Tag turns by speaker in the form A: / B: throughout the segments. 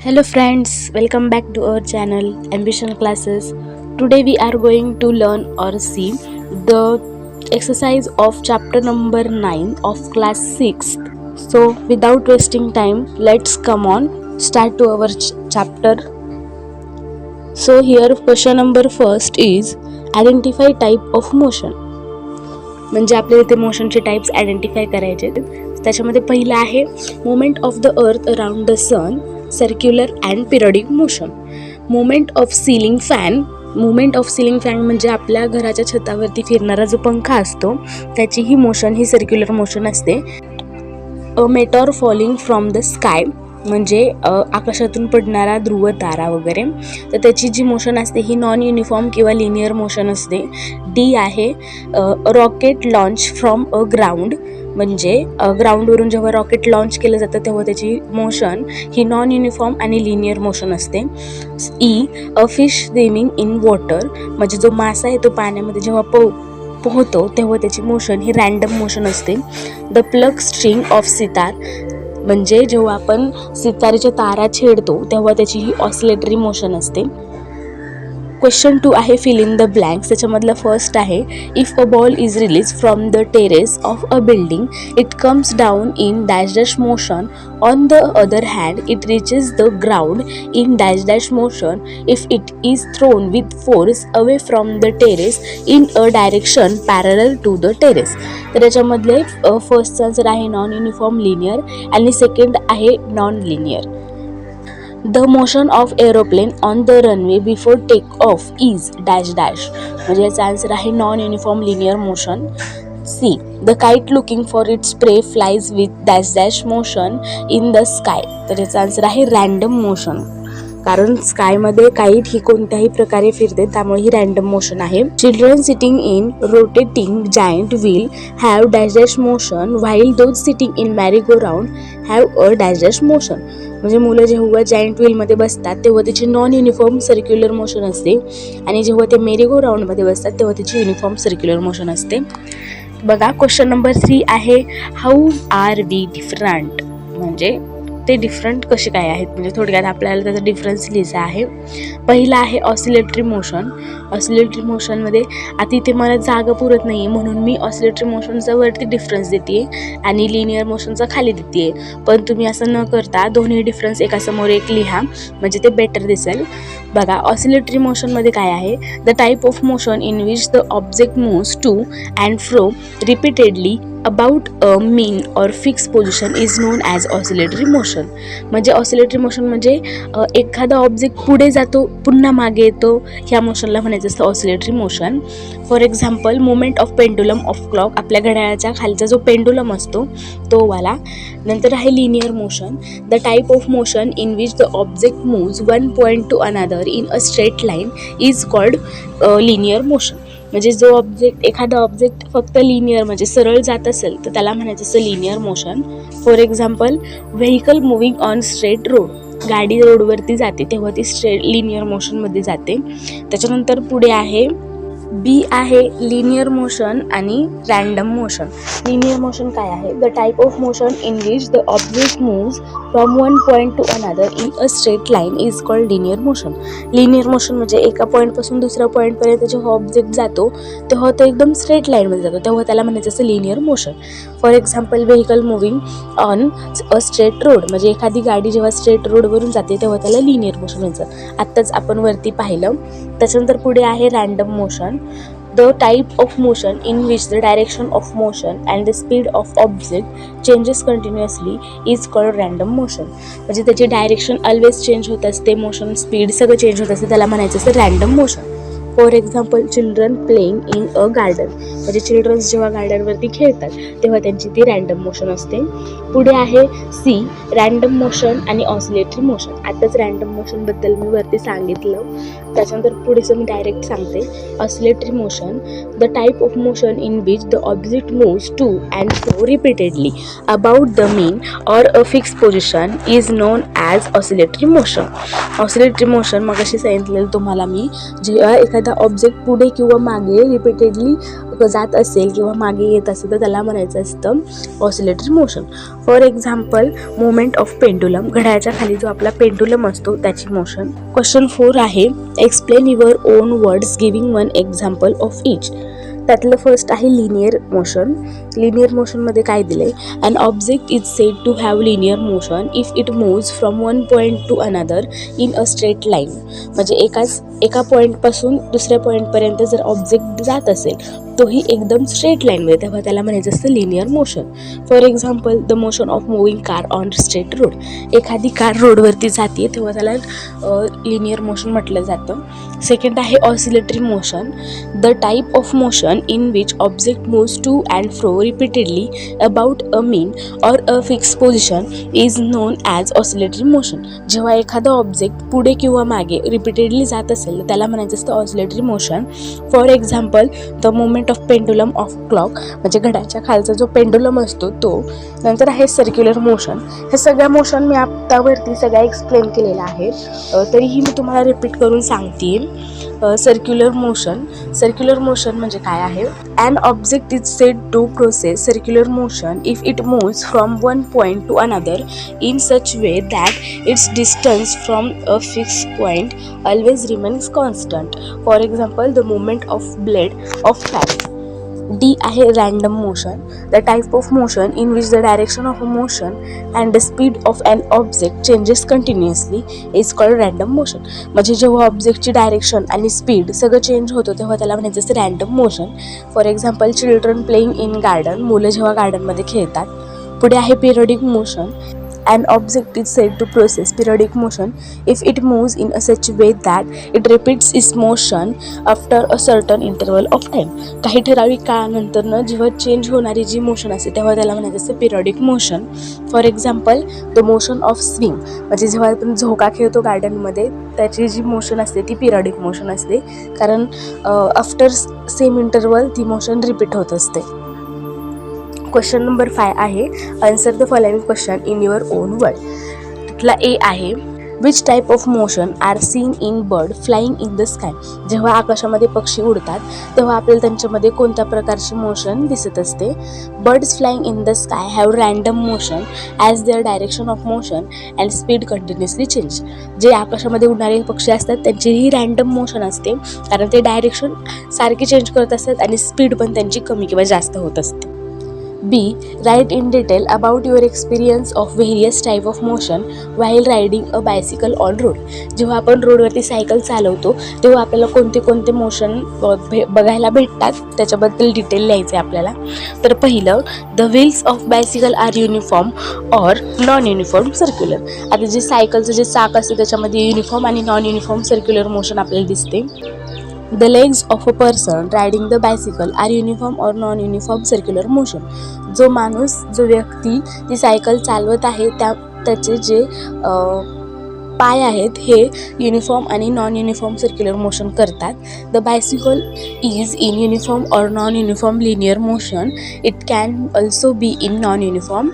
A: Hello friends, welcome back to our channel Ambition Classes. Today we are going to learn or see the exercise of chapter number 9 of class 6. So without wasting time, let's come on start to our chapter. So here question number first is identify type of motion. म्हणजे आपल्याला इथे मोशनचे types identify करायचे. त्याच्यामध्ये पहिला आहे moment of the earth around the sun, circular and periodic motion. Movement of ceiling fan म्हणजे आपल्या घराच्या छतावरती फिरणारा जो पंखा असतो त्याची ही मोशन ही सर्क्युलर मोशन असते. A meteor falling from the sky म्हणजे आकाशातून पडणारा ध्रुव तारा वगैरे, तर त्याची जी मोशन असते ही नॉन युनिफॉर्म किंवा लिनियर मोशन असते. डी आहे rocket launch from a ground म्हणजे ग्राउंडवरून जेव्हा रॉकेट लॉन्च केलं जातं तेव्हा त्याची मोशन ही नॉन युनिफॉर्म आणि लिनियर मोशन असते. E a fish swimming in water म्हणजे जो मासा आहे तो पाण्यामध्ये जेव्हा पोहतो तेव्हा त्याची मोशन ही रँडम मोशन असते. The pluck string of sitar म्हणजे जेव्हा आपण सितारेच्या तारा छेडतो तेव्हा त्याची ही ऑसिलेटरी मोशन असते. क्वेश्चन 2 आहे फिल इन द ब्लँक्स. त्याच्यामधला फर्स्ट आहे if a ball is release from the terrace of a building it comes down in dash dash motion. On the other hand it reaches the ground in dash dash motion if it is throne with force away from the terrace in a direction parallel to the terrace. तर याच्यामधले first answer आहे non uniform linear आणि second आहे non linear. The motion of aeroplane on the runway before take off is dash dash म्हणजे याचा answer आहे non uniform linear motion. See the kite looking for its prey flies with dash dash motion in the sky तर याचा answer आहे random motion, कारण स्कायमध्ये kite ही कोणत्याही प्रकारे फिरते त्यामुळे ही रँडम मोशन आहे. Children sitting in rotating giant wheel have dash dash motion while those sitting in merry go round have a dash dash motion म्हणजे मुलं जेव्हा जायंट व्हीलमध्ये बसतात तेव्हा त्याची नॉन युनिफॉर्म सर्क्युलर मोशन असते आणि जेव्हा ते मेरी गो राऊंडमध्ये बसतात तेव्हा त्याची युनिफॉर्म सर्क्युलर मोशन असते. बघा क्वेश्चन नंबर 3 आहे हाऊ आर वी डिफरंट म्हणजे ते डिफरंट कसे काय आहेत म्हणजे थोडक्यात आपल्याला त्याचा डिफरन्स लिहायचा आहे. पहिला आहे ऑसिलेटरी मोशन. ऑसिलेटरी मोशनमध्ये आता इथे मला जागा पुरत नाही आहे म्हणून मी ऑसिलेटरी मोशनचा वरती डिफरन्स देते आणि लिनियर मोशनचा खाली देते, पण तुम्ही असं न करता दोन्ही डिफरन्स एकासमोर एक लिहा म्हणजे ते बेटर दिसेल. बघा ऑसिलेटरी मोशनमध्ये काय आहे the type of motion in which the object moves to and fro repeatedly about a mean or fix position is known as oscillatory motion. म्हणजे ऑसिलेटरी मोशन म्हणजे एखादा ऑब्जेक्ट पुढे जातो पुन्हा मागे येतो ह्या मोशनला म्हणायचं असतं oscillatory motion. For example movement of pendulum of clock आपल्या घड्याळाच्या खालचा जो पेंडुलम असतो तो वाला. नंतर आहे linear motion the type of motion in which the object moves one point to another in a straight line is called linear motion. म्हणजे जो एखादा ऑब्जेक्ट फक्त लिनियर म्हणजे सरळ जात असेल तर त्याला म्हणायचं असं linear motion. For example vehicle moving on straight road गाडी रोडवरती जाते तेव्हा ती लिनियर मोशनमध्ये जाते. त्याच्यानंतर पुढे आहे बी आहे लिनियर मोशन आणि रँडम मोशन. लिनियर मोशन काय आहे the type of motion in which the object moves from one point to another in a straight line is called linear motion. Linear motion म्हणजे एका पॉईंटपासून दुसऱ्या पॉईंटपर्यंत जेव्हा ऑब्जेक्ट जातो तेव्हा तो एकदम स्ट्रेट लाईनमध्ये जातो तेव्हा त्याला म्हणायचं असं linear motion. For example vehicle moving on a straight road म्हणजे एखादी गाडी जेव्हा स्ट्रेट रोडवरून जाते तेव्हा त्याला लिनियर मोशन व्हायचं. आत्ताच आपण वरती पाहिलं. त्याच्यानंतर पुढे आहे random motion the type of motion in which the direction of motion and the speed of object changes continuously is called random motion. म्हणजे त्याची डायरेक्शन ऑलवेज चेंज होत असते, मोशन स्पीड सगळं चेंज होत असते त्याला म्हणायचं असतं random motion. For example children playing in a garden म्हणजे चिल्ड्रन्स जेव्हा गार्डनवरती खेळतात तेव्हा त्यांची ती रँडम मोशन असते. पुढे आहे सी रँडम मोशन आणि ऑसिलेटरी मोशन. आताच रँडम मोशनबद्दल मी वरती सांगितलं. त्याच्यानंतर पुढेचं मी डायरेक्ट सांगते. Oscillatory motion the type of motion in which the object moves to and fro repeatedly about the mean or a fix position is known as oscillatory motion. Oscillatory motion मग अशी सांगितलेलं तुम्हाला मी जेव्हा एखादा ऑब्जेक्ट पुढे किंवा मागे रिपीटेडली जात असेल किंवा मागे येत असेल तर त्याला म्हणायचं असतं oscillatory motion. For example movement of pendulum, घड्याळाच्या खाली जो आपला पेंडुलम असतो त्याची मोशन. क्वेश्चन 4 आहे explain your own words giving one example of each. त्यातलं फर्स्ट आहे लिनियर मोशन. लिनियर मोशनमध्ये काय दिलंय, an object is said to have linear motion if it moves from one point to another in a straight line. म्हणजे एका पॉईंटपासून दुसऱ्या पॉईंटपर्यंत जर ऑब्जेक्ट जात असेल तोही एकदम स्ट्रेट लाईनमध्ये, तेव्हा त्याला म्हणायचं असतं linear motion. For example the motion of moving car on straight road. एखादी कार रोडवरती जाते तेव्हा त्याला लिनियर मोशन म्हटलं जातं. सेकंड आहे oscillatory motion, the type of motion in which object moves to and fro repeatedly about a mean or a fixed position is known as oscillatory motion. जेव्हा एखादा ऑब्जेक्ट पुढे किंवा मागे रिपीटेडली जात असेल तर त्याला म्हणायचं असतं oscillatory motion. For example the movement of pendulum of clock, म्हणजे घड्याळाच्या खालचा जो पेंडुलम असतो तो. नंतर आहे सर्क्युलर मोशन. हे सगळ्या मोशन मी आत्तावरती सगळ्या एक्सप्लेन केलेल्या आहेत, तरीही मी तुम्हाला रिपीट करून सांगते. सर्क्युलर मोशन म्हणजे काय आहे, an object is said to process circular motion if it moves from one point to another in such way that its distance from a fixed point always remains constant. For example, the movement of blade of fan. D आहे random motion, the type of motion in which the direction of a motion and the speed of an object changes continuously is called random motion. म्हणजे जेव्हा ऑब्जेक्टची direction आणि speed सगळं change होतं तेव्हा त्याला म्हणायचं असतं random motion. For example children playing in garden, मुलं जेव्हा गार्डनमध्ये खेळतात. पुढे आहे periodic motion, an object is said to process periodic motion if it moves in a such way that it repeats its motion after a certain interval of time. काही ठराविक काळानंतर जेव्हा चेंज होणारी जी मोशन असते तेव्हा त्याला म्हणायचं असतं periodic motion. For example the motion of swing, म्हणजे जेव्हा आपण झोका खेळतो गार्डनमध्ये त्याची जी मोशन असते ती पिरियडिक मोशन असते, कारण आफ्टर सेम इंटरवल ती मोशन रिपीट होत असते. क्वेश्चन नंबर 5 आहे answer the following question in your on word. त्यातला ए आहे which type of motion are seen in bird flying in the sky. जेव्हा आकाशामध्ये पक्षी उडतात तेव्हा आपल्याला त्यांच्यामध्ये कोणत्या प्रकारची मोशन दिसत असते. Birds flying in the sky have random motion as there direction of motion and speed continuously change. जे आकाशामध्ये उडणारे पक्षी असतात त्यांचीही रॅन्डम मोशन असते, कारण ते डायरेक्शन सारखी चेंज करत असतात आणि स्पीड पण त्यांची कमी किंवा जास्त होत असते. B. Write in detail about your experience of various type of motion while riding a bicycle on road. जेव्हा आपण रोडवरती सायकल चालवतो तेव्हा आपल्याला कोणते मोशन बघायला भेटतात त्याच्याबद्दल डिटेल लिहायचं आहे आपल्याला. तर पहिलं, the wheels of bicycle are uniform or non uniform circular. आता जे सायकलचं जे चाक असते त्याच्यामध्ये युनिफॉर्म आणि नॉन युनिफॉर्म सर्क्युलर मोशन आपल्याला दिसते. The legs of a person riding the bicycle are uniform or non-uniform circular motion. जो व्यक्ती ती सायकल चालवत आहे त्याचे जे पाय आहेत हे युनिफॉर्म आणि नॉन युनिफॉर्म सर्क्युलर मोशन करतात. The bicycle is in uniform or non uniform linear motion. It can also be in non uniform.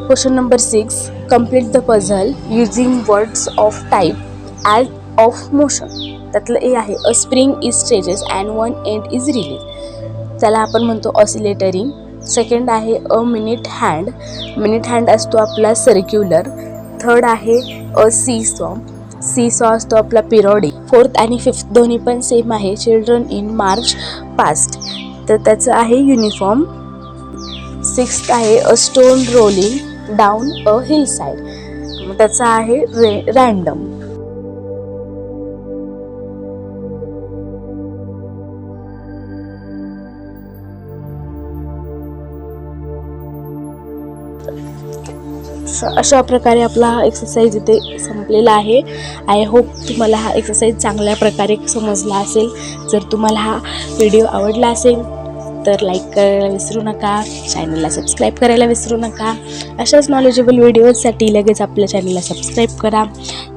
A: Question number 6, complete the puzzle using words of type as of motion. त्यातलं ए आहे अ spring is stretches and one end is release. त्याला आपण म्हणतो oscillatory. Second आहे a minute hand असतो आपला circular. Third आहे अ C सॉ असतो आपला पिरियडिक. फोर्थ आणि फिफ्थ दोन्ही पण सेम आहे. चिल्ड्रन इन मार्च पास्ट तर त्याचं आहे युनिफॉर्म. सिक्स्थ आहे a stone rolling down a hill side, त्याचं आहे रॅन्डम. अशा प्रकारे आपला एक्सरसाइज इथे संपलेला आहे. आय होप तुम्हाला हा एक्सरसाइज चांगल्या प्रकारे समजला असेल. जर तुम्हाला हा व्हिडिओ आवडला असेल तर लाईक करायला विसरू नका, चॅनलला सबस्क्राईब करायला विसरू नका. अशाच नॉलेजेबल व्हिडिओजसाठी लगेच आपल्या चॅनलला सबस्क्राईब करा.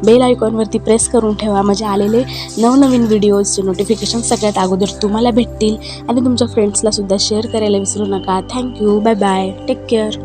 A: बेल आयकॉनवरती प्रेस करून ठेवा, म्हणजे आलेले नवनवीन व्हिडिओजचे नोटिफिकेशन सगळ्यात अगोदर तुम्हाला भेटतील. आणि तुमच्या फ्रेंड्सलासुद्धा शेअर करायला विसरू नका. Thank you, bye bye, take care.